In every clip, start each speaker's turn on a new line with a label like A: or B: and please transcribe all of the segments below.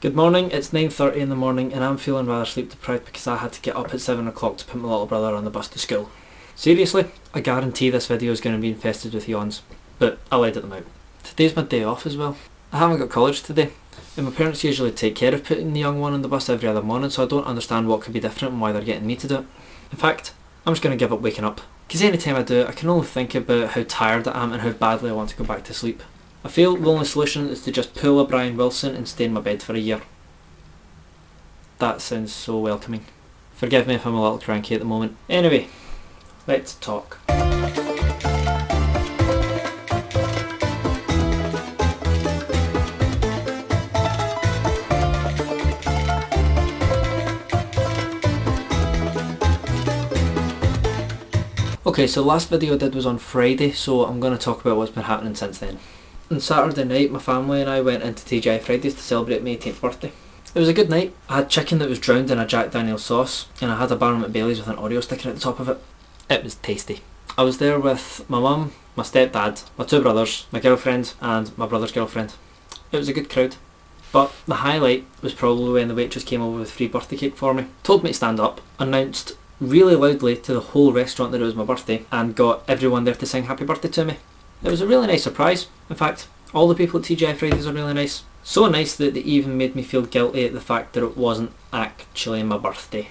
A: Good morning, it's 9:30 in the morning and I'm feeling rather sleep deprived because I had to get up at 7 o'clock to put my little brother on the bus to school. Seriously, I guarantee this video is going to be infested with yawns, but I'll edit them out. Today's my day off as well. I haven't got college today, and my parents usually take care of putting the young one on the bus every other morning, so I don't understand what could be different and why they're getting me to do it. In fact, I'm just going to give up waking up, because any time I do it I can only think about how tired I am and how badly I want to go back to sleep. I feel the only solution is to just pull a Brian Wilson and stay in my bed for a year. That sounds so welcoming. Forgive me if I'm a little cranky at the moment. Anyway, let's talk. Okay, so the last video I did was on Friday, so I'm going to talk about what's been happening since then. On Saturday night, my family and I went into TGI Fridays to celebrate my 18th birthday. It was a good night. I had chicken that was drowned in a Jack Daniel's sauce, and I had a Barnum Bailey's with an Oreo sticking at the top of it. It was tasty. I was there with my mum, my stepdad, my two brothers, my girlfriend, and my brother's girlfriend. It was a good crowd. But the highlight was probably when the waitress came over with free birthday cake for me, told me to stand up, announced really loudly to the whole restaurant that it was my birthday, and got everyone there to sing happy birthday to me. It was a really nice surprise. In fact, all the people at TGI Fridays are really nice. So nice that they even made me feel guilty at the fact that it wasn't actually my birthday.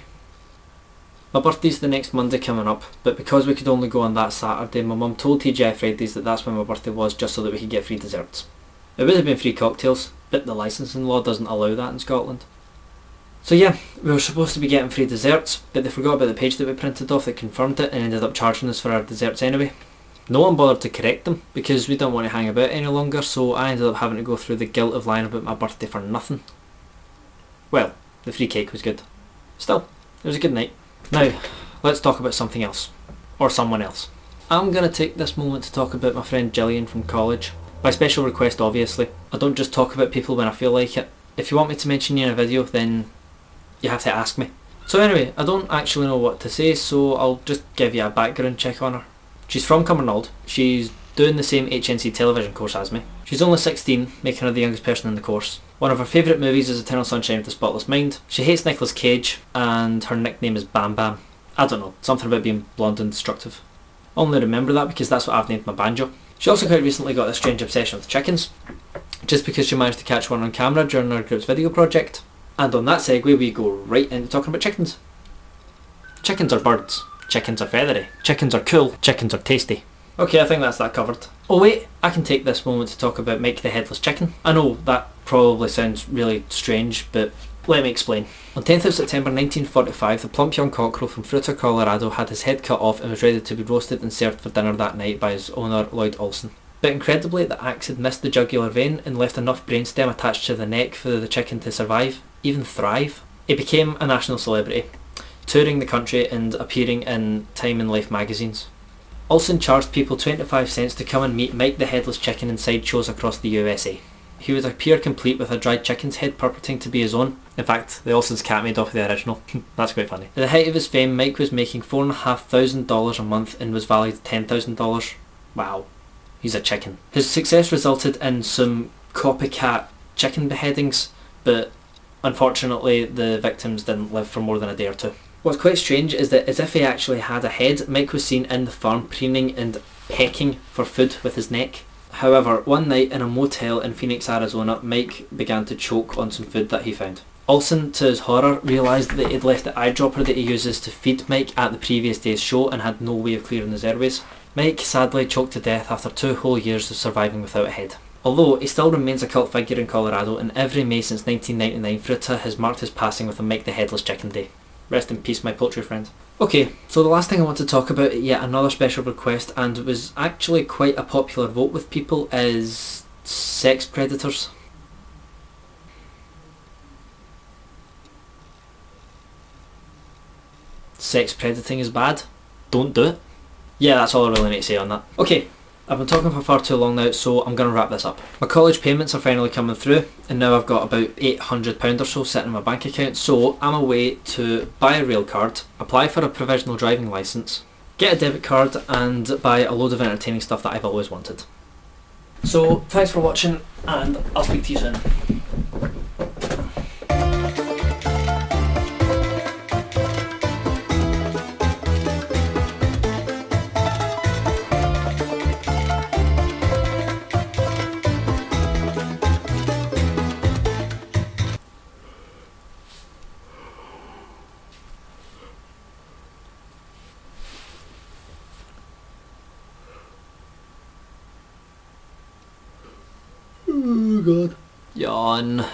A: My birthday's the next Monday coming up, but because we could only go on that Saturday, my mum told TGI Fridays that that's when my birthday was, just so that we could get free desserts. It would have been free cocktails, but the licensing law doesn't allow that in Scotland. So yeah, we were supposed to be getting free desserts, but they forgot about the page that we printed off that confirmed it and ended up charging us for our desserts anyway. No one bothered to correct them because we didn't want to hang about any longer, so I ended up having to go through the guilt of lying about my birthday for nothing. Well, the free cake was good. Still, it was a good night. Now, let's talk about something else. Or someone else. I'm going to take this moment to talk about my friend Gillian from college. By special request, obviously. I don't just talk about people when I feel like it. If you want me to mention you in a video, then you have to ask me. So anyway, I don't actually know what to say, so I'll just give you a background check on her. She's from Cumbernauld. She's doing the same HNC television course as me. She's only 16, making her the youngest person in the course. One of her favourite movies is Eternal Sunshine of the Spotless Mind. She hates Nicolas Cage, and her nickname is Bam Bam. I don't know, something about being blonde and destructive. I only remember that because that's what I've named my banjo. She also quite recently got a strange obsession with chickens, just because she managed to catch one on camera during our group's video project. And on that segue we go right into talking about chickens. Chickens are birds. Chickens are feathery. Chickens are cool. Chickens are tasty. Okay, I think that's that covered. Oh wait, I can take this moment to talk about Mike the Headless Chicken. I know that probably sounds really strange, but let me explain. On 10th of September 1945, the plump young cockerel from Fruita, Colorado had his head cut off and was ready to be roasted and served for dinner that night by his owner, Lloyd Olson. But incredibly, the axe had missed the jugular vein and left enough brainstem attached to the neck for the chicken to survive, even thrive. He became a national celebrity, touring the country and appearing in Time and Life magazines. Olson charged people 25 cents to come and meet Mike the Headless Chicken in sideshows across the USA. He would appear complete with a dried chicken's head purporting to be his own. In fact, the Olson's cat made off the original. That's quite funny. At the height of his fame, Mike was making $4,500 a month and was valued at $10,000. Wow. He's a chicken. His success resulted in some copycat chicken beheadings, but unfortunately the victims didn't live for more than a day or two. What's quite strange is that as if he actually had a head, Mike was seen in the farm preening and pecking for food with his neck. However, one night in a motel in Phoenix, Arizona, Mike began to choke on some food that he found. Olson, to his horror, realised that he'd left the eyedropper that he uses to feed Mike at the previous day's show and had no way of clearing his airways. Mike sadly choked to death after 2 whole years of surviving without a head. Although he still remains a cult figure in Colorado, and every May since 1999 Fruita has marked his passing with a Mike the Headless Chicken Day. Rest in peace, my poultry friend. Okay, so the last thing I want to talk about, yet another special request, and it was actually quite a popular vote with people, is sex predators. Sex predating is bad. Don't do it. Yeah, that's all I really need to say on that. Okay, I've been talking for far too long now, so I'm going to wrap this up. My college payments are finally coming through, and now I've got about £800 or so sitting in my bank account, so I'm away to buy a rail card, apply for a provisional driving licence, get a debit card, and buy a load of entertaining stuff that I've always wanted. So, thanks for watching, and I'll speak to you soon.
B: Oh god.
A: Yawn.